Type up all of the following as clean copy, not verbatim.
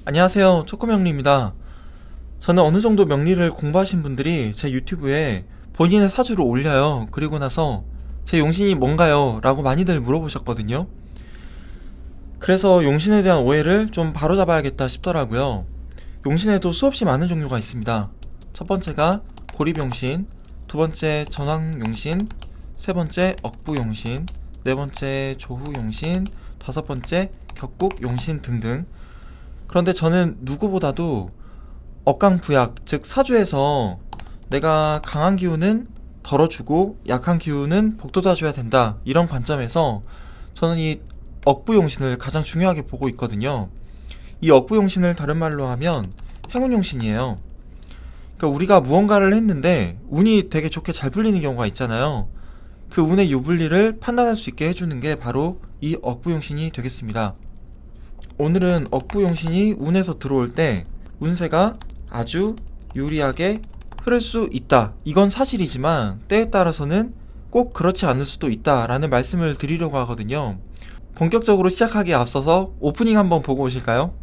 안녕하세요, 초코명리입니다. 저는 어느 정도 명리를 공부하신 분들이 제 유튜브에 본인의 사주를 올려요. 그리고 나서 제 용신이 뭔가요? 라고 많이들 물어보셨거든요. 그래서 용신에 대한 오해를 좀 바로잡아야겠다 싶더라고요. 용신에도 수없이 많은 종류가 있습니다. 첫 번째가 고립용신, 두 번째 전황용신, 세 번째 억부용신, 네 번째 조후용신, 다섯 번째 격국용신 등등. 그런데 저는 누구보다도 억강부약, 즉 사주에서 내가 강한 기운은 덜어주고 약한 기운은 복돋아줘야 된다, 이런 관점에서 저는 이 억부용신을 가장 중요하게 보고 있거든요. 이 억부용신을 다른 말로 하면 행운용신이에요. 그러니까 우리가 무언가를 했는데 운이 되게 좋게 잘 풀리는 경우가 있잖아요. 그 운의 유불리를 판단할 수 있게 해주는 게 바로 이 억부용신이 되겠습니다. 오늘은 억부용신이 운에서 들어올 때 운세가 아주 유리하게 흐를 수 있다, 이건 사실이지만 때에 따라서는 꼭 그렇지 않을 수도 있다 라는 말씀을 드리려고 하거든요. 본격적으로 시작하기에 앞서서 오프닝 한번 보고 오실까요?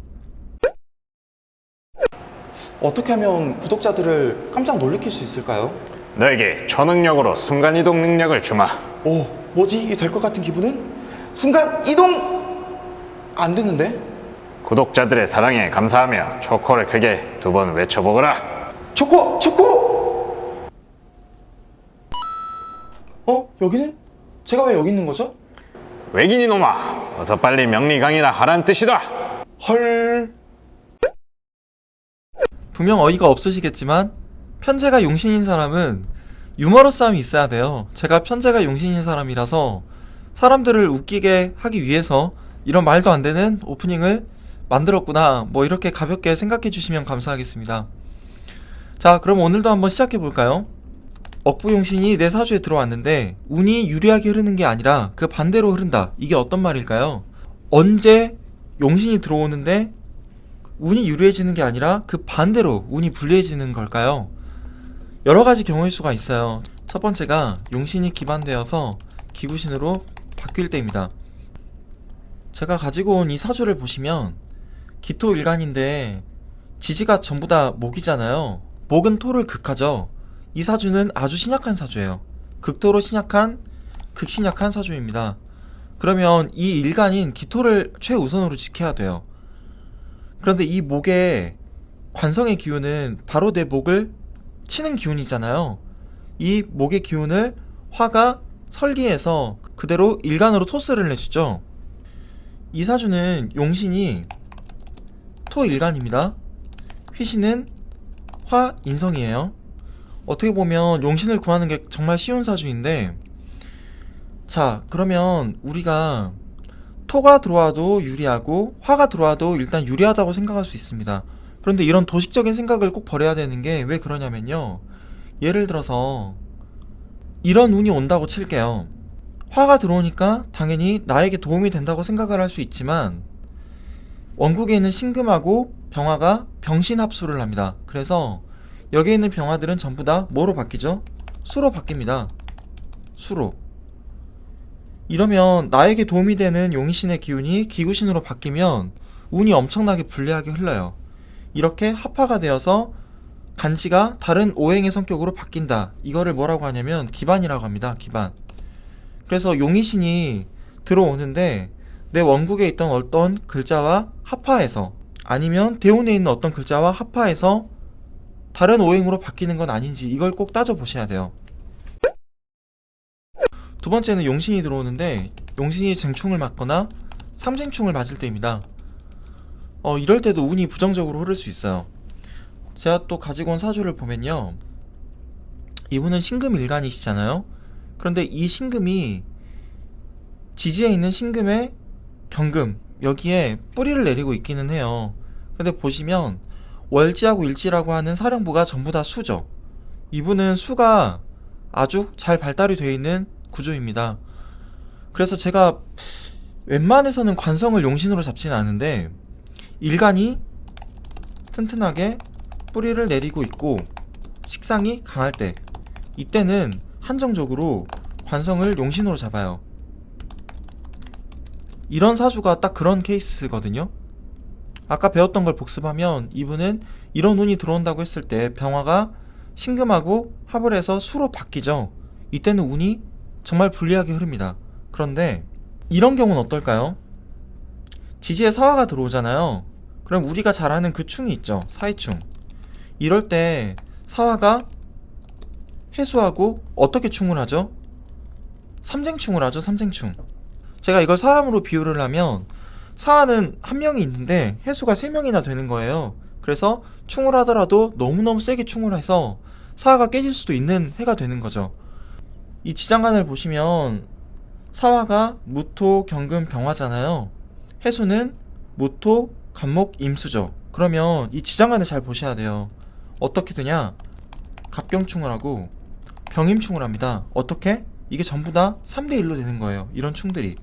어떻게 하면 구독자들을 깜짝 놀래킬 수 있을까요? 너에게 초능력으로 순간이동 능력을 주마. 오, 뭐지? 이게 될 것 같은 기분은? 순간 이동! 안 됐는데? 구독자들의 사랑에 감사하며 초코를 크게 두 번 외쳐보거라. 초코! 초코! 여기는? 제가 왜 여기 있는 거죠? 외긴 이놈아, 어서 빨리 명리 강의나 하란 뜻이다. 헐... 분명 어이가 없으시겠지만 편제가 용신인 사람은 유머러스함이 있어야 돼요. 제가 편제가 용신인 사람이라서 사람들을 웃기게 하기 위해서 이런 말도 안 되는 오프닝을 만들었구나, 뭐 이렇게 가볍게 생각해 주시면 감사하겠습니다. 자, 그럼 오늘도 한번 시작해 볼까요? 억부용신이 내 사주에 들어왔는데 운이 유리하게 흐르는 게 아니라 그 반대로 흐른다, 이게 어떤 말일까요? 언제 용신이 들어오는데 운이 유리해지는 게 아니라 그 반대로 운이 불리해지는 걸까요? 여러 가지 경우일 수가 있어요. 첫 번째가 용신이 기반되어서 기구신으로 바뀔 때입니다. 제가 가지고 온 이 사주를 보시면 기토일간인데 지지가 전부 다 목이잖아요. 목은 토를 극하죠. 이 사주는 아주 신약한 사주예요. 극토로 신약한, 극신약한 사주입니다. 그러면 이 일간인 기토를 최우선으로 지켜야 돼요. 그런데 이 목의 관성의 기운은 바로 내 목을 치는 기운이잖아요. 이 목의 기운을 화가 설기해서 그대로 일간으로 토스를 내주죠. 이 사주는 용신이 토일간입니다. 휘신은 화인성이에요. 어떻게 보면 용신을 구하는 게 정말 쉬운 사주인데, 자, 그러면 우리가 토가 들어와도 유리하고 화가 들어와도 일단 유리하다고 생각할 수 있습니다. 그런데 이런 도식적인 생각을 꼭 버려야 되는 게 왜 그러냐면요, 예를 들어서 이런 운이 온다고 칠게요. 화가 들어오니까 당연히 나에게 도움이 된다고 생각을 할 수 있지만 원국에 있는 신금하고 병화가 병신합수를 합니다. 그래서 여기에 있는 병화들은 전부 다 뭐로 바뀌죠? 수로 바뀝니다. 수로. 이러면 나에게 도움이 되는 용신의 기운이 기구신으로 바뀌면 운이 엄청나게 불리하게 흘러요. 이렇게 합화가 되어서 간지가 다른 오행의 성격으로 바뀐다, 이거를 뭐라고 하냐면 기반이라고 합니다. 기반. 그래서 용의신이 들어오는데 내 원국에 있던 어떤 글자와 합화해서, 아니면 대운에 있는 어떤 글자와 합화해서 다른 오행으로 바뀌는 건 아닌지, 이걸 꼭 따져보셔야 돼요. 두 번째는 용신이 들어오는데 용신이 쟁충을 맞거나 삼쟁충을 맞을 때입니다. 이럴 때도 운이 부정적으로 흐를 수 있어요. 제가 또 가지고 온 사주를 보면요, 이분은 신금일간이시잖아요. 그런데 이 신금이 지지에 있는 신금의 경금, 여기에 뿌리를 내리고 있기는 해요. 근데 보시면 월지하고 일지라고 하는 사령부가 전부 다 수죠. 이분은 수가 아주 잘 발달이 되어 있는 구조입니다. 그래서 제가 웬만해서는 관성을 용신으로 잡지는 않은데 일간이 튼튼하게 뿌리를 내리고 있고 식상이 강할 때, 이때는 한정적으로 관성을 용신으로 잡아요. 이런 사주가 딱 그런 케이스거든요. 아까 배웠던 걸 복습하면 이분은 이런 운이 들어온다고 했을 때 병화가 신금하고 합을 해서 수로 바뀌죠. 이때는 운이 정말 불리하게 흐릅니다. 그런데 이런 경우는 어떨까요? 지지에 사화가 들어오잖아요. 그럼 우리가 잘 아는 그 충이 있죠. 사이충. 이럴 때 사화가 해수하고 어떻게 충을 하죠? 삼쟁충을 하죠. 삼쟁충. 제가 이걸 사람으로 비유를 하면 사화는 한 명이 있는데 해수가 3명이나 되는 거예요. 그래서 충을 하더라도 너무너무 세게 충을 해서 사화가 깨질 수도 있는 해가 되는 거죠. 이 지장간을 보시면 사화가 무토, 경금, 병화잖아요. 해수는 무토, 간목, 임수죠. 그러면 이 지장간을 잘 보셔야 돼요. 어떻게 되냐? 갑경충을 하고 병임충을 합니다. 어떻게? 이게 전부 다 3대1로 되는 거예요. 이런 충들이.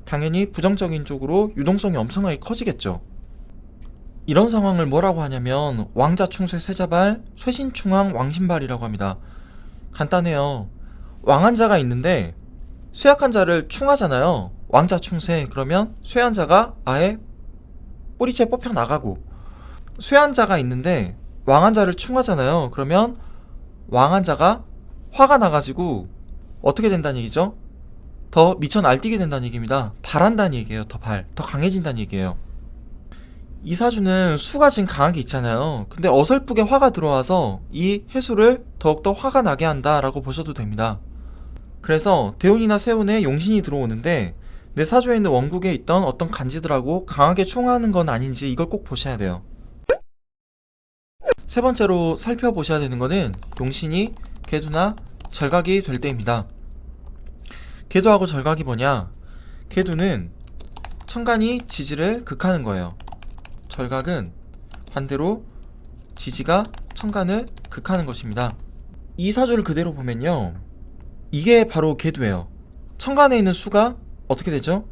당연히 부정적인 쪽으로 유동성이 엄청나게 커지겠죠. 이런 상황을 뭐라고 하냐면 왕자충쇠 쇠자발, 쇠신충왕 왕신발이라고 합니다. 간단해요. 왕한자가 있는데 쇠약한 자를 충하잖아요. 왕자충쇠. 그러면 쇠한 자가 아예 뿌리채 뽑혀 나가고, 쇠한 자가 있는데 왕한 자를 충하잖아요. 그러면 왕한 자가 화가 나가지고 어떻게 된다는 얘기죠? 더 미쳐 날뛰게 된다는 얘기입니다. 발한다는 얘기예요. 더 강해진다는 얘기예요. 이 사주는 수가 지금 강하게 있잖아요. 근데 어설프게 화가 들어와서 이 해수를 더욱더 화가 나게 한다라고 보셔도 됩니다. 그래서 대운이나 세운에 용신이 들어오는데 내 사주에 있는 원국에 있던 어떤 간지들하고 강하게 충하는 건 아닌지 이걸 꼭 보셔야 돼요. 세 번째로 살펴보셔야 되는 거는 용신이 계두나 절각이 될 때입니다. 계두하고 절각이 뭐냐? 계두는 천간이 지지를 극하는 거예요. 절각은 반대로 지지가 천간을 극하는 것입니다. 이 사주를 그대로 보면요, 이게 바로 계두예요. 천간에 있는 수가 어떻게 되죠?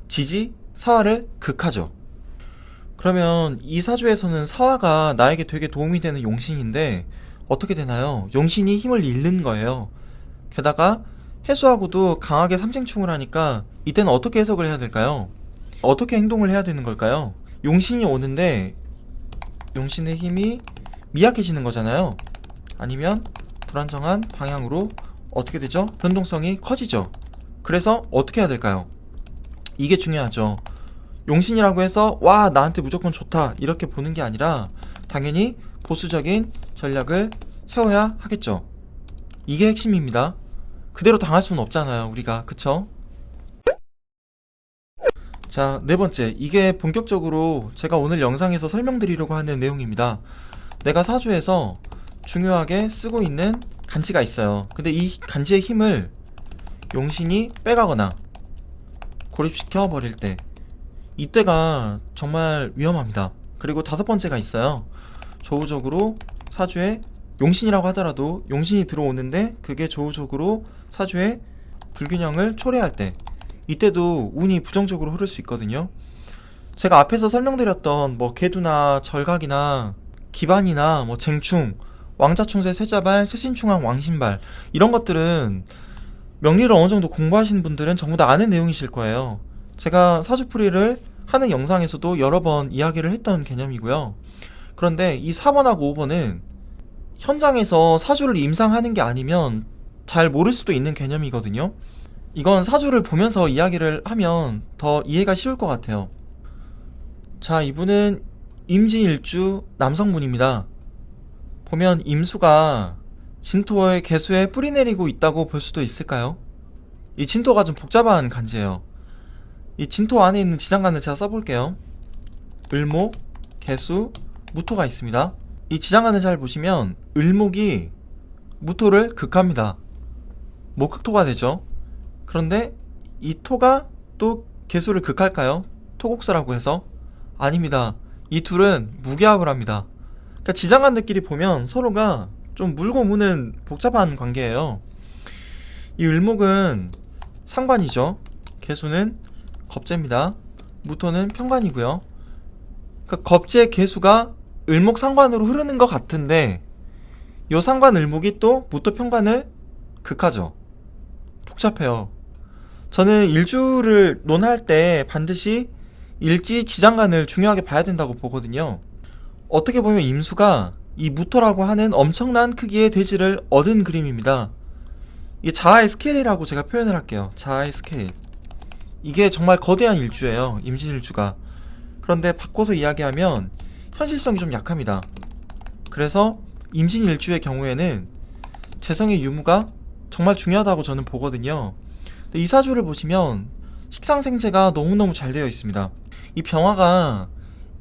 지지, 사화를 극하죠. 그러면 이 사주에서는 사화가 나에게 되게 도움이 되는 용신인데 어떻게 되나요? 용신이 힘을 잃는 거예요. 게다가 해수하고도 강하게 삼생충을 하니까 이때는 어떻게 해석을 해야 될까요? 어떻게 행동을 해야 되는 걸까요? 용신이 오는데 용신의 힘이 미약해지는 거잖아요. 아니면 불안정한 방향으로 어떻게 되죠? 변동성이 커지죠. 그래서 어떻게 해야 될까요? 이게 중요하죠. 용신이라고 해서 와 나한테 무조건 좋다 이렇게 보는 게 아니라 당연히 보수적인 전략을 세워야 하겠죠. 이게 핵심입니다. 그대로 당할 수는 없잖아요, 우리가. 그쵸? 자, 네 번째. 이게 본격적으로 제가 오늘 영상에서 설명드리려고 하는 내용입니다. 내가 사주에서 중요하게 쓰고 있는 간지가 있어요. 근데 이 간지의 힘을 용신이 빼가거나 고립시켜 버릴 때, 이때가 정말 위험합니다. 그리고 다섯 번째가 있어요. 조우적으로 사주에 용신이라고 하더라도 용신이 들어오는데 그게 조우적으로 사주에 불균형을 초래할 때, 이때도 운이 부정적으로 흐를 수 있거든요. 제가 앞에서 설명드렸던 뭐 계두나 절각이나 기반이나 뭐 쟁충, 왕자충세 쇠자발, 쇠신충왕 왕신발, 이런 것들은 명리를 어느 정도 공부하신 분들은 전부 다 아는 내용이실 거예요. 제가 사주풀이를 하는 영상에서도 여러 번 이야기를 했던 개념이고요. 그런데 이 4번하고 5번은 현장에서 사주를 임상하는 게 아니면 잘 모를 수도 있는 개념이거든요. 이건 사주를 보면서 이야기를 하면 더 이해가 쉬울 것 같아요. 자, 이분은 임진일주 남성분입니다. 보면 임수가 진토의 개수에 뿌리 내리고 있다고 볼 수도 있을까요? 이 진토가 좀 복잡한 간지예요. 이 진토 안에 있는 지장간을 제가 써볼게요. 을목, 개수, 무토가 있습니다. 이 지장간을 잘 보시면 을목이 무토를 극합니다. 목흑토가 되죠. 그런데 이 토가 또 개수를 극할까요? 토곡수라고 해서? 아닙니다. 이 둘은 무기합을 합니다. 그러니까 지장간들끼리 보면 서로가 좀 물고 무는 복잡한 관계예요. 이 을목은 상관이죠. 개수는 겁재입니다. 무토는 편관이고요. 그러니까 겁재 개수가 을목 상관으로 흐르는 것 같은데 요 상관 을목이 또 무토 편관을 극하죠. 복잡해요. 저는 일주를 논할 때 반드시 일지 지장간을 중요하게 봐야 된다고 보거든요. 어떻게 보면 임수가 이 무토라고 하는 엄청난 크기의 대지를 얻은 그림입니다. 이게 자아의 스케일이라고 제가 표현을 할게요. 자아의 스케일. 이게 정말 거대한 일주예요. 임진일주가. 그런데 바꿔서 이야기하면 현실성이 좀 약합니다. 그래서 임진일주의 경우에는 재성의 유무가 정말 중요하다고 저는 보거든요. 근데 이 사주를 보시면 식상생재가 너무너무 잘 되어 있습니다. 이 병화가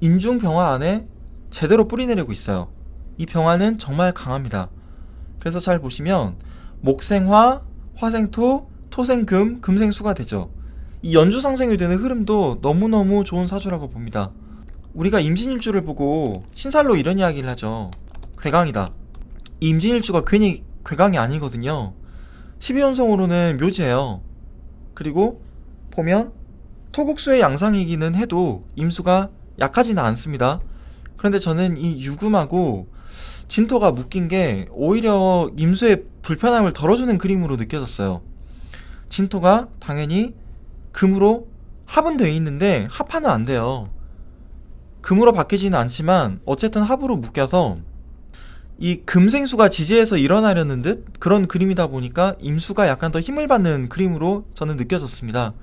인중병화 안에 제대로 뿌리내리고 있어요. 이 병화는 정말 강합니다. 그래서 잘 보시면 목생화, 화생토, 토생금, 금생수가 되죠. 이 연주상생이 되는 흐름도 너무너무 좋은 사주라고 봅니다. 우리가 임진일주를 보고 신살로 이런 이야기를 하죠. 괴강이다. 이 임진일주가 괜히 괴강이 아니거든요. 12연성으로는 묘지예요. 그리고 보면 토국수의 양상이기는 해도 임수가 약하지는 않습니다. 그런데 저는 이 유금하고 진토가 묶인 게 오히려 임수의 불편함을 덜어주는 그림으로 느껴졌어요. 진토가 당연히 금으로 합은 돼 있는데 합하는 안 돼요. 금으로 바뀌지는 않지만 어쨌든 합으로 묶여서 이 금생수가 지지해서 일어나려는 듯 그런 그림이다 보니까 임수가 약간 더 힘을 받는 그림으로 저는 느껴졌습니다.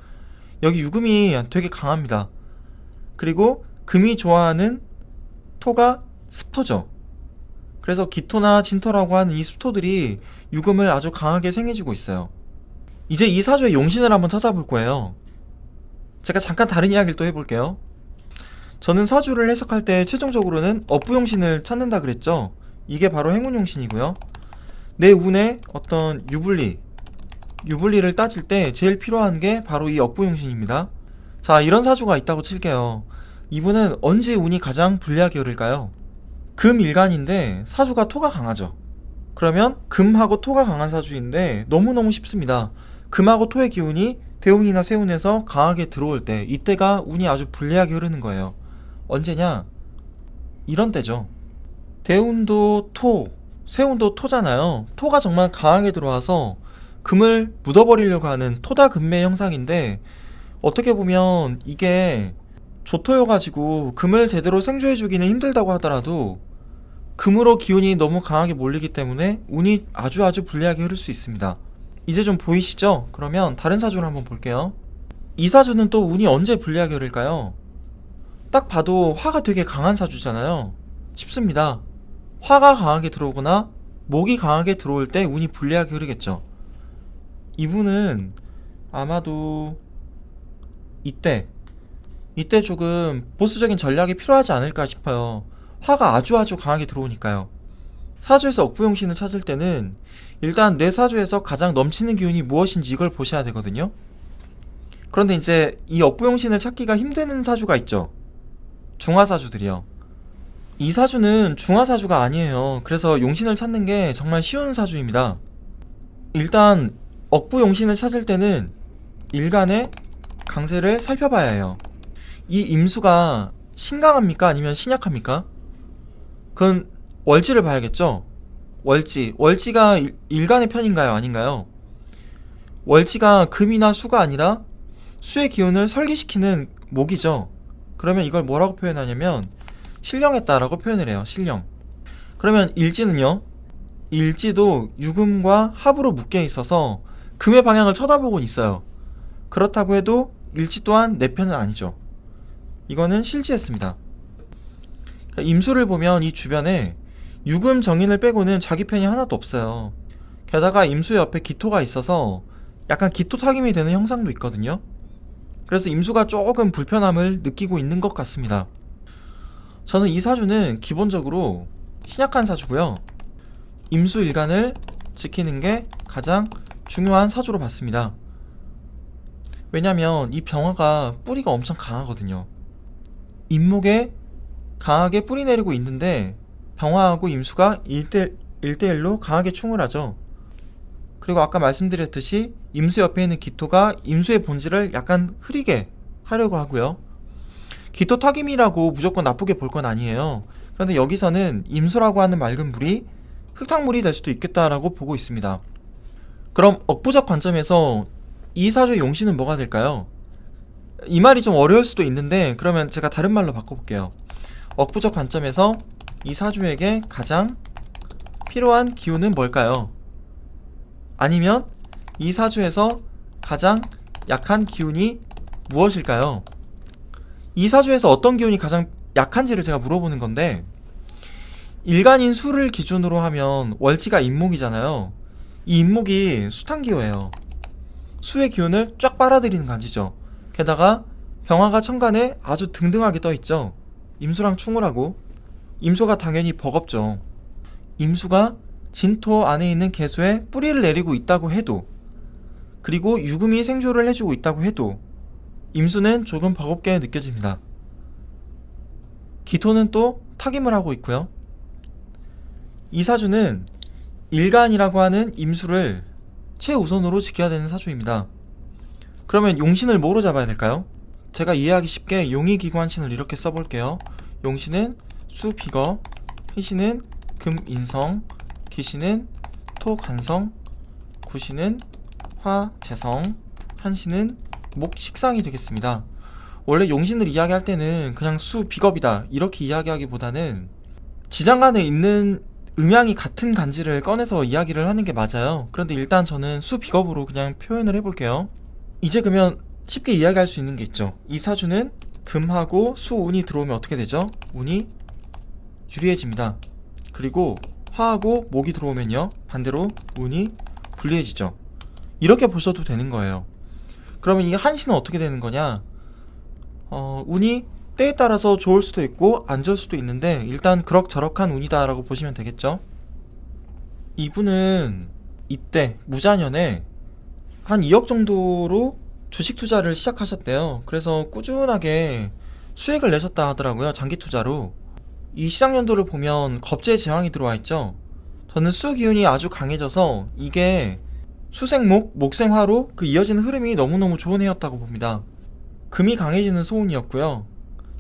여기 유금이 되게 강합니다. 그리고 금이 좋아하는 토가 습토죠. 그래서 기토나 진토라고 하는 이 습토들이 유금을 아주 강하게 생해지고 있어요. 이제 이 사주의 용신을 한번 찾아볼 거예요. 제가 잠깐 다른 이야기를 또 해볼게요. 저는 사주를 해석할 때 최종적으로는 업부용신을 찾는다 그랬죠. 이게 바로 행운용신이고요. 내 운에 어떤 유불리를 따질 때 제일 필요한 게 바로 이 업부용신입니다. 자, 이런 사주가 있다고 칠게요. 이분은 언제 운이 가장 불리하게 흐를까요? 금일간인데 사주가 토가 강하죠. 그러면 금하고 토가 강한 사주인데 너무너무 쉽습니다. 금하고 토의 기운이 대운이나 세운에서 강하게 들어올 때, 이때가 운이 아주 불리하게 흐르는 거예요. 언제냐? 이런 때죠. 대운도 토, 세운도 토잖아요. 토가 정말 강하게 들어와서 금을 묻어버리려고 하는 토다금매 형상인데, 어떻게 보면 이게 조토여가지고 금을 제대로 생조해주기는 힘들다고 하더라도 금으로 기운이 너무 강하게 몰리기 때문에 운이 아주 불리하게 흐를 수 있습니다. 이제 좀 보이시죠? 그러면 다른 사주를 한번 볼게요. 이 사주는 또 운이 언제 불리하게 흐를까요? 딱 봐도 화가 되게 강한 사주잖아요. 쉽습니다. 화가 강하게 들어오거나 목이 강하게 들어올 때 운이 불리하게 흐르겠죠. 이분은 아마도 이때 조금 보수적인 전략이 필요하지 않을까 싶어요. 화가 아주 강하게 들어오니까요. 사주에서 억부용신을 찾을 때는 일단 내 사주에서 가장 넘치는 기운이 무엇인지 이걸 보셔야 되거든요. 그런데 이제 이 억부용신을 찾기가 힘든 사주가 있죠. 중화사주들이요. 이 사주는 중화사주가 아니에요. 그래서 용신을 찾는 게 정말 쉬운 사주입니다. 일단 억부용신을 찾을 때는 일간의 강세를 살펴봐야 해요. 이 임수가 신강합니까? 아니면 신약합니까? 그건 월지를 봐야겠죠? 월지가 일간의 편인가요? 아닌가요? 월지가 금이나 수가 아니라 수의 기운을 설기시키는 목이죠. 그러면 이걸 뭐라고 표현하냐면 신령했다라고 표현을 해요. 신령. 그러면 일지는요? 일지도 유금과 합으로 묶여 있어서 금의 방향을 쳐다보곤 있어요. 그렇다고 해도 일지 또한 내 편은 아니죠. 이거는 실지했습니다. 임수를 보면 이 주변에 유금 정인을 빼고는 자기 편이 하나도 없어요. 게다가 임수 옆에 기토가 있어서 약간 기토 타김이 되는 형상도 있거든요. 그래서 임수가 조금 불편함을 느끼고 있는 것 같습니다. 저는 이 사주는 기본적으로 신약한 사주고요. 임수 일간을 지키는 게 가장 중요한 사주로 봤습니다. 왜냐면 이 병화가 뿌리가 엄청 강하거든요. 임목에 강하게 뿌리 내리고 있는데 병화하고 임수가 1대1로 강하게 충을 하죠. 그리고 아까 말씀드렸듯이 임수 옆에 있는 기토가 임수의 본질을 약간 흐리게 하려고 하고요. 기토 타김이라고 무조건 나쁘게 볼 건 아니에요. 그런데 여기서는 임수라고 하는 맑은 물이 흙탕물이 될 수도 있겠다라고 보고 있습니다. 그럼 억부적 관점에서 이 사주의 용신은 뭐가 될까요? 이 말이 좀 어려울 수도 있는데 그러면 제가 다른 말로 바꿔볼게요. 억부적 관점에서 이 사주에게 가장 필요한 기운은 뭘까요? 아니면 이 사주에서 가장 약한 기운이 무엇일까요? 이 사주에서 어떤 기운이 가장 약한지를 제가 물어보는 건데, 일간인 수를 기준으로 하면 월지가 임목이잖아요. 이 임목이 수탄기호예요. 수의 기운을 쫙 빨아들이는 간지죠. 게다가 병화가 천간에 아주 등등하게 떠있죠. 임수랑 충을하고, 임수가 당연히 버겁죠. 임수가 진토 안에 있는 계수에 뿌리를 내리고 있다고 해도, 그리고 유금이 생조를 해주고 있다고 해도 임수는 조금 버겁게 느껴집니다. 기토는 또 타김을 하고 있고요. 이 사주는 일간이라고 하는 임수를 최우선으로 지켜야 되는 사주입니다. 그러면 용신을 뭐로 잡아야 될까요? 제가 이해하기 쉽게 용의기관신을 이렇게 써볼게요. 용신은 수비거, 희신은 금인성, 기신은 토관성, 구신은 화재성, 한신은 목식상이 되겠습니다. 원래 용신을 이야기할 때는 그냥 수비겁이다 이렇게 이야기하기보다는 지장간에 있는 음양이 같은 간지를 꺼내서 이야기를 하는 게 맞아요. 그런데 일단 저는 수비겁으로 그냥 표현을 해볼게요. 이제 그러면 쉽게 이야기할 수 있는 게 있죠. 이 사주는 금하고 수운이 들어오면 어떻게 되죠? 운이 유리해집니다. 그리고 화하고 목이 들어오면요, 반대로 운이 불리해지죠. 이렇게 보셔도 되는 거예요. 그러면 이 한신은 어떻게 되는 거냐? 운이 때에 따라서 좋을 수도 있고 안 좋을 수도 있는데 일단 그럭저럭한 운이다 라고 보시면 되겠죠. 이분은 이때 무자년에 한 2억 정도로 주식 투자를 시작하셨대요. 그래서 꾸준하게 수익을 내셨다 하더라고요. 장기 투자로. 이 시장 연도를 보면 겁재의 제왕이 들어와 있죠. 저는 수 기운이 아주 강해져서 이게 수생목, 목생화로 그 이어지는 흐름이 너무너무 좋은 해였다고 봅니다. 금이 강해지는 소운이었고요.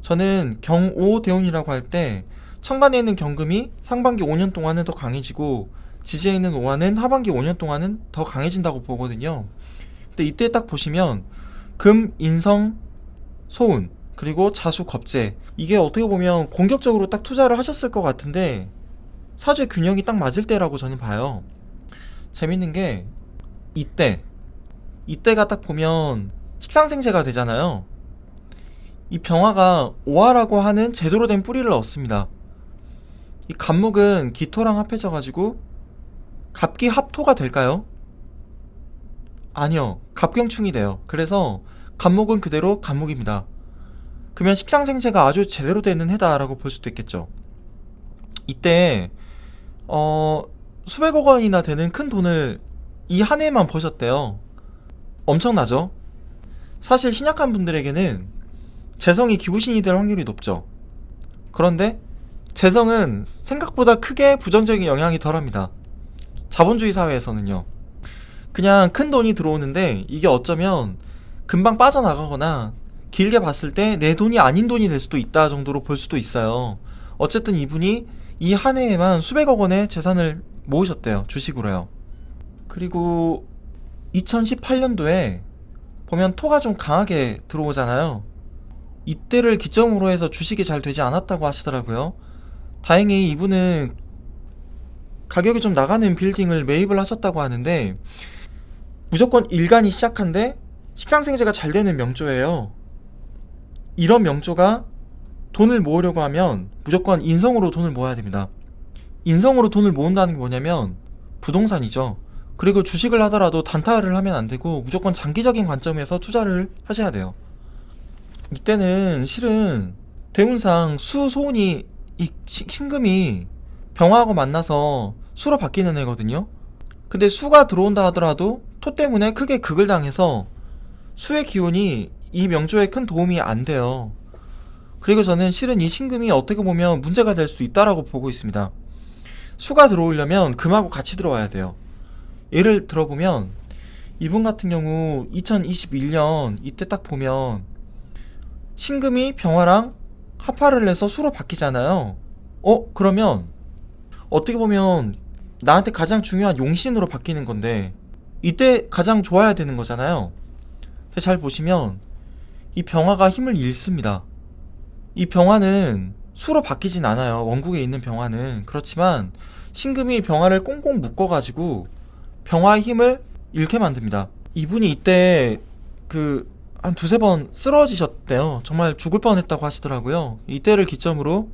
저는 경오대운이라고 할 때 천간에 있는 경금이 상반기 5년 동안은 더 강해지고 지지에 있는 오화는 하반기 5년 동안은 더 강해진다고 보거든요. 근데 이때 딱 보시면 금, 인성, 소운, 그리고 자수, 겁재, 이게 어떻게 보면 공격적으로 딱 투자를 하셨을 것 같은데 사주의 균형이 딱 맞을 때라고 저는 봐요. 재밌는 게 이때가 딱 보면 식상생재가 되잖아요. 이 병화가 오화라고 하는 제대로 된 뿌리를 얻습니다. 이 갑목은 기토랑 합해져가지고 갑기 합토가 될까요? 아니요, 갑경충이 돼요. 그래서 갑목은 그대로 갑목입니다. 그러면 식상생재가 아주 제대로 되는 해다라고 볼 수도 있겠죠. 이때 수백억 원이나 되는 큰 돈을 이 한 해에만 버셨대요. 엄청나죠? 사실 신약한 분들에게는 재성이 기구신이 될 확률이 높죠. 그런데 재성은 생각보다 크게 부정적인 영향이 덜합니다. 자본주의 사회에서는요. 그냥 큰 돈이 들어오는데 이게 어쩌면 금방 빠져나가거나 길게 봤을 때 내 돈이 아닌 돈이 될 수도 있다 정도로 볼 수도 있어요. 어쨌든 이분이 이 한 해에만 수백억 원의 재산을 모으셨대요. 주식으로요. 그리고 2018년도에 보면 토가 좀 강하게 들어오잖아요. 이때를 기점으로 해서 주식이 잘 되지 않았다고 하시더라고요. 다행히 이분은 가격이 좀 나가는 빌딩을 매입을 하셨다고 하는데 무조건 일간이 시작한데 식상생재가 잘 되는 명조예요. 이런 명조가 돈을 모으려고 하면 무조건 인성으로 돈을 모아야 됩니다. 인성으로 돈을 모은다는 게 뭐냐면 부동산이죠. 그리고 주식을 하더라도 단타를 하면 안 되고 무조건 장기적인 관점에서 투자를 하셔야 돼요. 이때는 실은 대운상 수, 소운이 이 신금이 병화하고 만나서 수로 바뀌는 애거든요. 근데 수가 들어온다 하더라도 토 때문에 크게 극을 당해서 수의 기운이 이 명조에 큰 도움이 안 돼요. 그리고 저는 실은 이 신금이 어떻게 보면 문제가 될 수 있다라고 보고 있습니다. 수가 들어오려면 금하고 같이 들어와야 돼요. 예를 들어보면 이분 같은 경우 2021년 이때 딱 보면 신금이 병화랑 합화를 해서 수로 바뀌잖아요. 그러면 어떻게 보면 나한테 가장 중요한 용신으로 바뀌는 건데 이때 가장 좋아야 되는 거잖아요. 근데 잘 보시면 이 병화가 힘을 잃습니다. 이 병화는 수로 바뀌진 않아요. 원국에 있는 병화는. 그렇지만 신금이 병화를 꽁꽁 묶어가지고 병화의 힘을 잃게 만듭니다. 이분이 이때 한 두세 번 쓰러지셨대요. 정말 죽을 뻔했다고 하시더라고요. 이때를 기점으로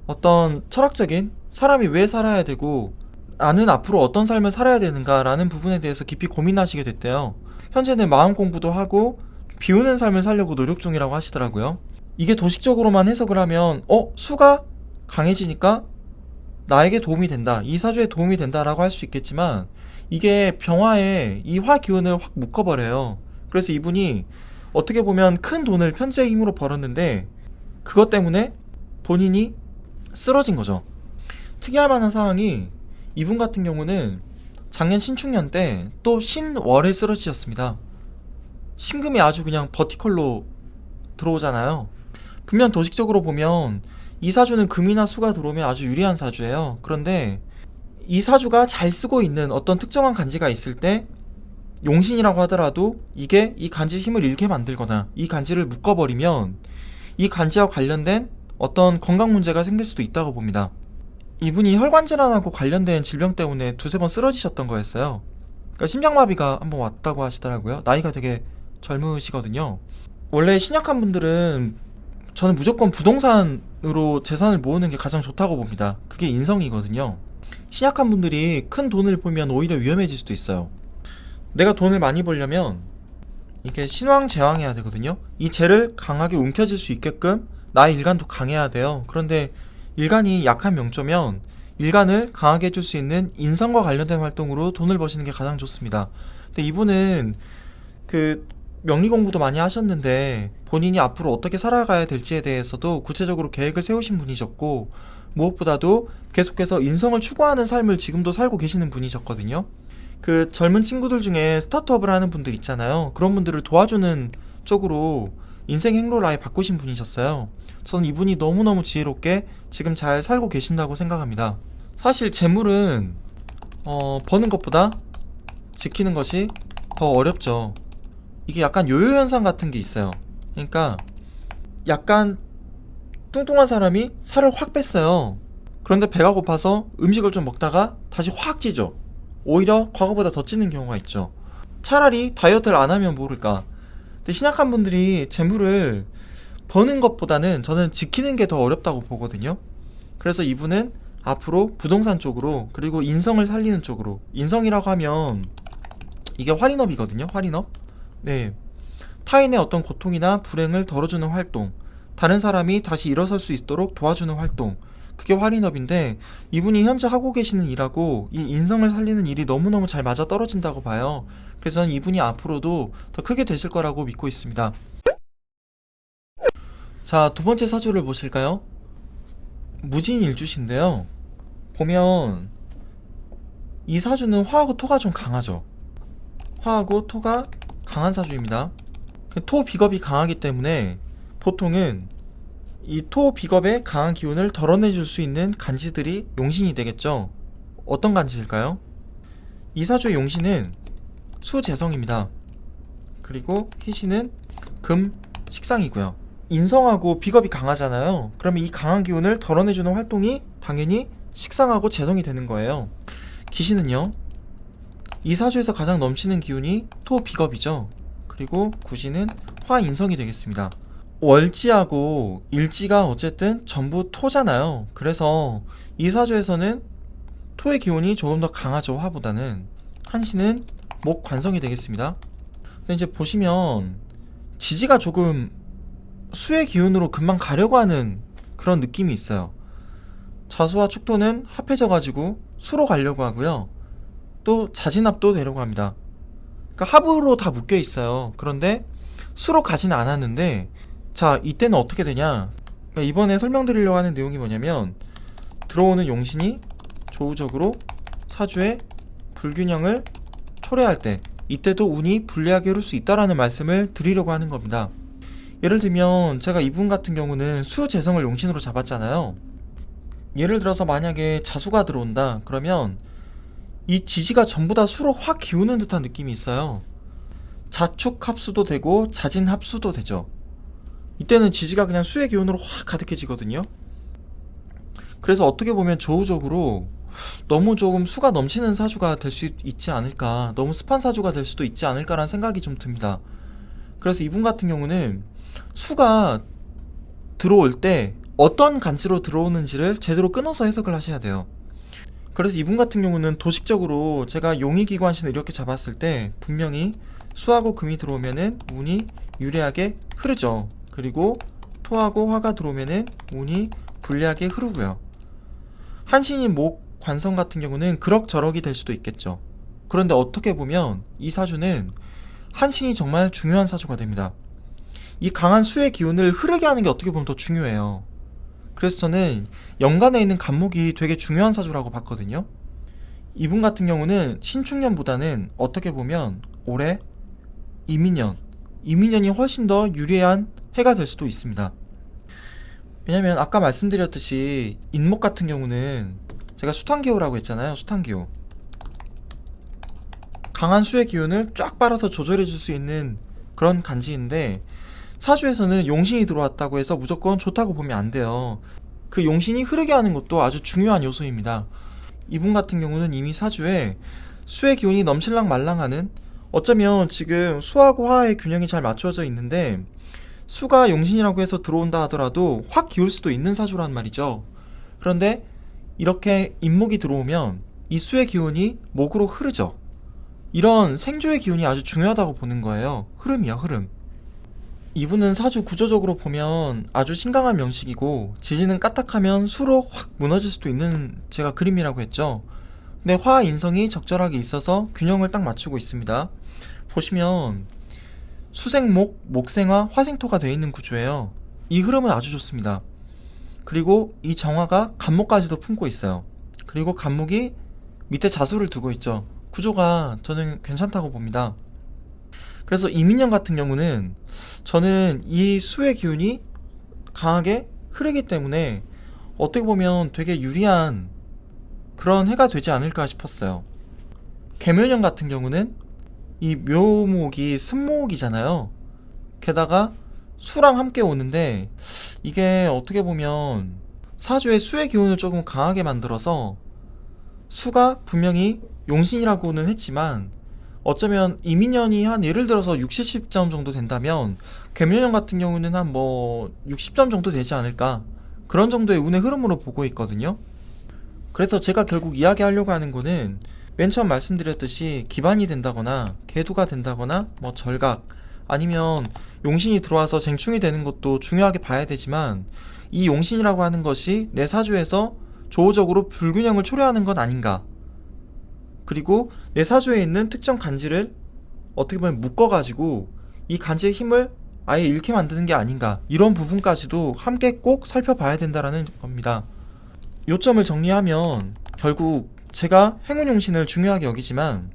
어떤 철학적인 사람이 왜 살아야 되고 나는 앞으로 어떤 삶을 살아야 되는가라는 부분에 대해서 깊이 고민하시게 됐대요. 현재는 마음 공부도 하고 비우는 삶을 살려고 노력 중이라고 하시더라고요. 이게 도식적으로만 해석을 하면 수가 강해지니까 나에게 도움이 된다, 이 사주에 도움이 된다라고 할 수 있겠지만 이게 병화에 이 화 기운을 확 묶어버려요. 그래서 이분이 어떻게 보면 큰 돈을 편지의 힘으로 벌었는데 그것 때문에 본인이 쓰러진 거죠. 특이할 만한 상황이 이분 같은 경우는 작년 신축년 때 또 신월에 쓰러지셨습니다. 신금이 아주 그냥 버티컬로 들어오잖아요. 분명 도식적으로 보면 이 사주는 금이나 수가 들어오면 아주 유리한 사주예요. 그런데 이 사주가 잘 쓰고 있는 어떤 특정한 간지가 있을 때 용신이라고 하더라도 이게 이 간지의 힘을 잃게 만들거나 이 간지를 묶어버리면 이 간지와 관련된 어떤 건강 문제가 생길 수도 있다고 봅니다. 이분이 혈관질환하고 관련된 질병 때문에 두세 번 쓰러지셨던 거였어요. 그러니까 심장마비가 한번 왔다고 하시더라고요. 나이가 되게 젊으시거든요. 원래 신약한 분들은 저는 무조건 부동산으로 재산을 모으는 게 가장 좋다고 봅니다. 그게 인성이거든요. 신약한 분들이 큰 돈을 벌면 오히려 위험해질 수도 있어요. 내가 돈을 많이 벌려면 이게 신왕제왕해야 되거든요. 이 재를 강하게 움켜쥘 수 있게끔 나의 일간도 강해야 돼요. 그런데 일간이 약한 명조면 일간을 강하게 해줄 수 있는 인성과 관련된 활동으로 돈을 버시는 게 가장 좋습니다. 근데 이분은 명리 공부도 많이 하셨는데 본인이 앞으로 어떻게 살아가야 될지에 대해서도 구체적으로 계획을 세우신 분이셨고 무엇보다도 계속해서 인성을 추구하는 삶을 지금도 살고 계시는 분이셨거든요. 젊은 친구들 중에 스타트업을 하는 분들 있잖아요. 그런 분들을 도와주는 쪽으로 인생 행로를 아예 바꾸신 분이셨어요. 저는 이분이 너무너무 지혜롭게 지금 잘 살고 계신다고 생각합니다. 사실 재물은 버는 것보다 지키는 것이 더 어렵죠. 이게 약간 요요 현상 같은 게 있어요. 그러니까 약간 뚱뚱한 사람이 살을 확 뺐어요. 그런데 배가 고파서 음식을 좀 먹다가 다시 확 찌죠. 오히려 과거보다 더 찌는 경우가 있죠. 차라리 다이어트를 안 하면 모를까. 근데 신약한 분들이 재물을 버는 것보다는 저는 지키는 게 더 어렵다고 보거든요. 그래서 이분은 앞으로 부동산 쪽으로 그리고 인성을 살리는 쪽으로, 인성이라고 하면 이게 활인업이거든요. 활인업. 네, 타인의 어떤 고통이나 불행을 덜어주는 활동, 다른 사람이 다시 일어설 수 있도록 도와주는 활동, 그게 활인업인데 이분이 현재 하고 계시는 일하고 이 인성을 살리는 일이 너무너무 잘 맞아 떨어진다고 봐요. 그래서 저는 이분이 앞으로도 더 크게 되실 거라고 믿고 있습니다. 자, 두 번째 사주를 보실까요? 무진 일주신데요. 보면 이 사주는 화하고 토가 좀 강하죠. 화하고 토가 강한 사주입니다. 토 비겁이 강하기 때문에 보통은 이 토 비겁의 강한 기운을 덜어내줄 수 있는 간지들이 용신이 되겠죠. 어떤 간지일까요? 이 사주의 용신은 수재성입니다. 그리고 희신은 금 식상이고요. 인성하고 비겁이 강하잖아요. 그러면 이 강한 기운을 덜어내주는 활동이 당연히 식상하고 재성이 되는 거예요. 기신은요, 이 사주에서 가장 넘치는 기운이 토 비겁이죠. 그리고 구신은 화인성이 되겠습니다. 월지하고 일지가 어쨌든 전부 토잖아요. 그래서 이 사주에서는 토의 기운이 조금 더 강하죠. 화보다는. 한신은 목 관성이 되겠습니다. 근데 이제 보시면 지지가 조금 수의 기운으로 금방 가려고 하는 그런 느낌이 있어요. 자수와 축토는 합해져가지고 수로 가려고 하고요. 또 자진합도 되려고 합니다. 그러니까 합으로 다 묶여 있어요. 그런데 수로 가지는 않았는데, 자, 이때는 어떻게 되냐? 그러니까 이번에 설명드리려고 하는 내용이 뭐냐면, 들어오는 용신이 조우적으로 사주의 불균형을 초래할 때, 이때도 운이 불리하게 흐를 수 있다라는 말씀을 드리려고 하는 겁니다. 예를 들면 제가 이분 같은 경우는 수재성을 용신으로 잡았잖아요. 예를 들어서 만약에 자수가 들어온다 그러면 이 지지가 전부 다 수로 확 기우는 듯한 느낌이 있어요. 자축 합수도 되고 자진 합수도 되죠. 이때는 지지가 그냥 수의 기운으로 확 가득해지거든요. 그래서 어떻게 보면 조우적으로 너무 조금 수가 넘치는 사주가 될 수 있지 않을까, 너무 습한 사주가 될 수도 있지 않을까라는 생각이 좀 듭니다. 그래서 이분 같은 경우는 수가 들어올 때 어떤 간지로 들어오는지를 제대로 끊어서 해석을 하셔야 돼요. 그래서 이분 같은 경우는 도식적으로 제가 용의기관신을 이렇게 잡았을 때 분명히 수하고 금이 들어오면은 운이 유리하게 흐르죠. 그리고 토하고 화가 들어오면은 운이 불리하게 흐르고요. 한신이 목 관성 같은 경우는 그럭저럭이 될 수도 있겠죠. 그런데 어떻게 보면 이 사주는 한신이 정말 중요한 사주가 됩니다. 이 강한 수의 기운을 흐르게 하는 게 어떻게 보면 더 중요해요. 그래서 저는 연간에 있는 간목이 되게 중요한 사주라고 봤거든요. 이분 같은 경우는 신축년보다는 어떻게 보면 올해 이민년이 훨씬 더 유리한 해가 될 수도 있습니다. 왜냐면 아까 말씀드렸듯이 인목 같은 경우는 제가 수탄기호라고 했잖아요. 수탄기호. 강한 수의 기운을 쫙 빨아서 조절해 줄 수 있는 그런 간지인데, 사주에서는 용신이 들어왔다고 해서 무조건 좋다고 보면 안 돼요. 그 용신이 흐르게 하는 것도 아주 중요한 요소입니다. 이분 같은 경우는 이미 사주에 수의 기운이 넘칠랑 말랑하는, 어쩌면 지금 수하고 화의 균형이 잘 맞춰져 있는데 수가 용신이라고 해서 들어온다 하더라도 확 기울 수도 있는 사주란 말이죠. 그런데 이렇게 인목이 들어오면 이 수의 기운이 목으로 흐르죠. 이런 생조의 기운이 아주 중요하다고 보는 거예요. 흐름이야, 흐름. 이분은 사주 구조적으로 보면 아주 신강한 명식이고, 지지는 까딱하면 수로 확 무너질 수도 있는 제가 그림이라고 했죠. 근데 화 인성이 적절하게 있어서 균형을 딱 맞추고 있습니다. 보시면 수생목, 목생화, 화생토가 되어 있는 구조예요. 이 흐름은 아주 좋습니다. 그리고 이 정화가 간목까지도 품고 있어요. 그리고 간목이 밑에 자수를 두고 있죠. 구조가 저는 괜찮다고 봅니다. 그래서 이민년 같은 경우는 저는 이 수의 기운이 강하게 흐르기 때문에 어떻게 보면 되게 유리한 그런 해가 되지 않을까 싶었어요. 개묘년 같은 경우는 이 묘목이 승목이잖아요. 게다가 수랑 함께 오는데, 이게 어떻게 보면 사주의 수의 기운을 조금 강하게 만들어서 수가 분명히 용신이라고는 했지만 어쩌면 이민년이 한 예를 들어서 60, 70점 정도 된다면 개묘년 같은 경우는 한 60점 정도 되지 않을까, 그런 정도의 운의 흐름으로 보고 있거든요. 그래서 제가 결국 이야기하려고 하는 거는 맨 처음 말씀드렸듯이 기반이 된다거나 계두가 된다거나 절각, 아니면 용신이 들어와서 쟁충이 되는 것도 중요하게 봐야 되지만, 이 용신이라고 하는 것이 내 사주에서 조우적으로 불균형을 초래하는 건 아닌가, 그리고 내 사주에 있는 특정 간지를 어떻게 보면 묶어가지고 이 간지의 힘을 아예 잃게 만드는 게 아닌가, 이런 부분까지도 함께 꼭 살펴봐야 된다라는 겁니다. 요점을 정리하면 결국 제가 행운용신을 중요하게 여기지만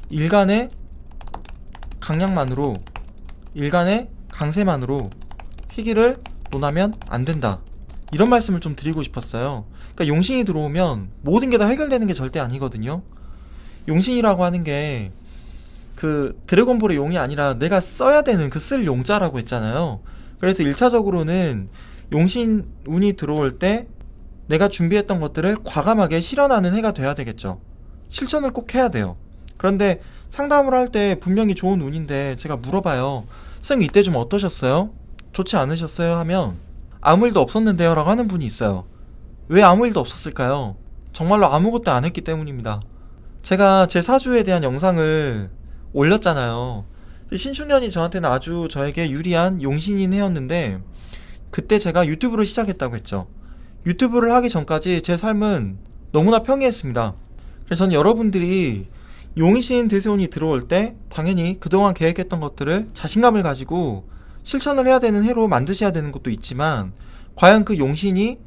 일간의 강약만으로, 일간의 강세만으로 희귀를 논하면 안 된다, 이런 말씀을 좀 드리고 싶었어요. 그러니까 용신이 들어오면 모든 게 다 해결되는 게 절대 아니거든요. 용신이라고 하는 게 그 드래곤볼의 용이 아니라 내가 써야 되는 그 쓸 용자라고 했잖아요. 그래서 1차적으로는 용신 운이 들어올 때 내가 준비했던 것들을 과감하게 실현하는 해가 돼야 되겠죠. 실천을 꼭 해야 돼요. 그런데 상담을 할 때 분명히 좋은 운인데 제가 물어봐요. 선생님 이때 좀 어떠셨어요? 좋지 않으셨어요? 하면 아무 일도 없었는데요 라고 하는 분이 있어요. 왜 아무 일도 없었을까요? 정말로 아무것도 안 했기 때문입니다. 제가 제 사주에 대한 영상을 올렸잖아요. 신축년이 저한테는 아주 저에게 유리한 용신인 해였는데, 그때 제가 유튜브를 시작했다고 했죠. 유튜브를 하기 전까지 제 삶은 너무나 평이했습니다. 그래서 저는 여러분들이 용신 대세운이 들어올 때 당연히 그동안 계획했던 것들을 자신감을 가지고 실천을 해야 되는 해로 만드셔야 되는 것도 있지만, 과연 그 용신이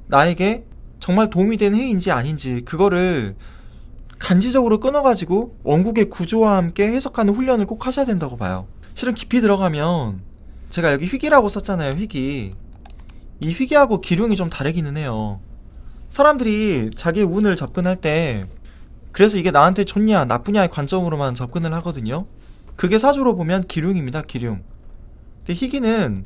나에게 정말 도움이 되는 해인지 아닌지, 그거를 간지적으로 끊어가지고 원국의 구조와 함께 해석하는 훈련을 꼭 하셔야 된다고 봐요. 실은 깊이 들어가면, 제가 여기 희귀라고 썼잖아요. 희귀. 이 희귀하고 기룡이 좀 다르기는 해요. 사람들이 자기 운을 접근할 때 그래서 이게 나한테 좋냐 나쁘냐의 관점으로만 접근을 하거든요. 그게 사주로 보면 기룡입니다. 기룡. 근데 희귀는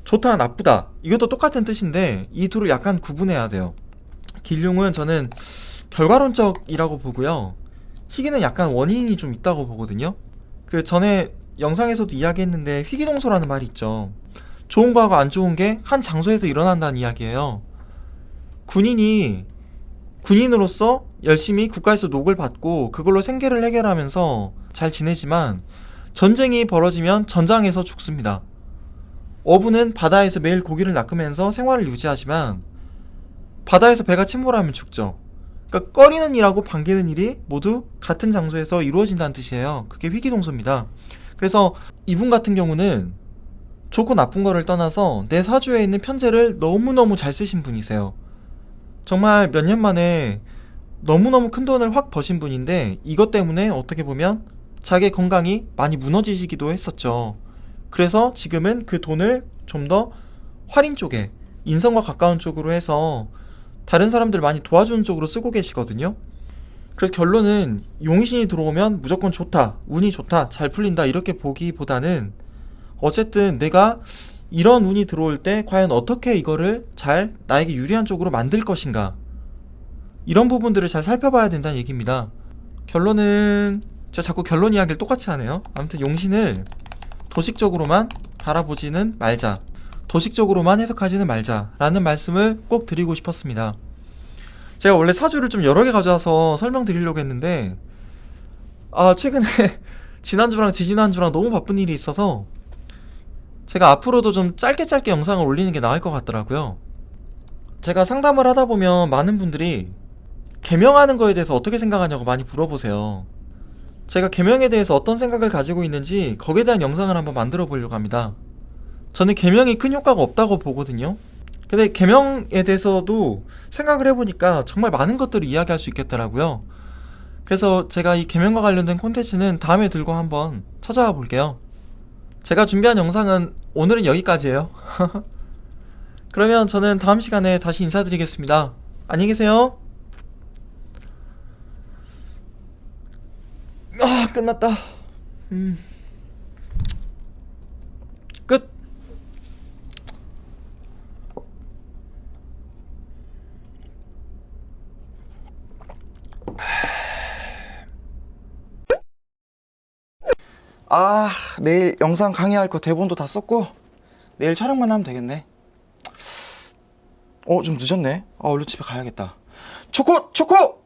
좋다, 나쁘다. 이것도 똑같은 뜻인데 이 둘을 약간 구분해야 돼요. 길흉은 저는 결과론적이라고 보고요. 희귀는 약간 원인이 좀 있다고 보거든요. 그 전에 영상에서도 이야기했는데 희귀동소라는 말이 있죠. 좋은 거하고 안 좋은 게 한 장소에서 일어난다는 이야기예요. 군인이 군인으로서 열심히 국가에서 녹을 받고 그걸로 생계를 해결하면서 잘 지내지만 전쟁이 벌어지면 전장에서 죽습니다. 어부는 바다에서 매일 고기를 낚으면서 생활을 유지하지만 바다에서 배가 침몰하면 죽죠. 그러니까 꺼리는 일하고 반기는 일이 모두 같은 장소에서 이루어진다는 뜻이에요. 그게 희귀동소입니다. 그래서 이분 같은 경우는 좋고 나쁜 거를 떠나서 내 사주에 있는 편제를 너무너무 잘 쓰신 분이세요. 정말 몇 년 만에 너무너무 큰 돈을 확 버신 분인데 이것 때문에 어떻게 보면 자기 건강이 많이 무너지시기도 했었죠. 그래서 지금은 그 돈을 좀 더 활인 쪽에, 인성과 가까운 쪽으로 해서 다른 사람들 많이 도와주는 쪽으로 쓰고 계시거든요. 그래서 결론은 용신이 들어오면 무조건 좋다, 운이 좋다, 잘 풀린다 이렇게 보기보다는 어쨌든 내가 이런 운이 들어올 때 과연 어떻게 이거를 잘 나에게 유리한 쪽으로 만들 것인가, 이런 부분들을 잘 살펴봐야 된다는 얘기입니다. 결론은 제가 자꾸 결론 이야기를 똑같이 하네요. 아무튼 용신을 도식적으로만 바라보지는 말자, 도식적으로만 해석하지는 말자 라는 말씀을 꼭 드리고 싶었습니다. 제가 원래 사주를 좀 여러 개 가져와서 설명드리려고 했는데 최근에 지난주랑 지지난주랑 너무 바쁜 일이 있어서 제가 앞으로도 좀 짧게 영상을 올리는 게 나을 것 같더라고요. 제가 상담을 하다 보면 많은 분들이 계명하는 거에 대해서 어떻게 생각하냐고 많이 물어보세요. 제가 계명에 대해서 어떤 생각을 가지고 있는지 거기에 대한 영상을 한번 만들어 보려고 합니다. 저는 계명이 큰 효과가 없다고 보거든요. 근데 계명에 대해서도 생각을 해보니까 정말 많은 것들을 이야기할 수 있겠더라고요. 그래서 제가 이 계명과 관련된 콘텐츠는 다음에 들고 한번 찾아와 볼게요. 제가 준비한 영상은 오늘은 여기까지예요. 그러면 저는 다음 시간에 다시 인사드리겠습니다. 안녕히 계세요. 끝났다. 끝. 내일 영상 강의할 거 대본도 다 썼고 내일 촬영만 하면 되겠네. 좀 늦었네. 얼른 집에 가야겠다. 초코!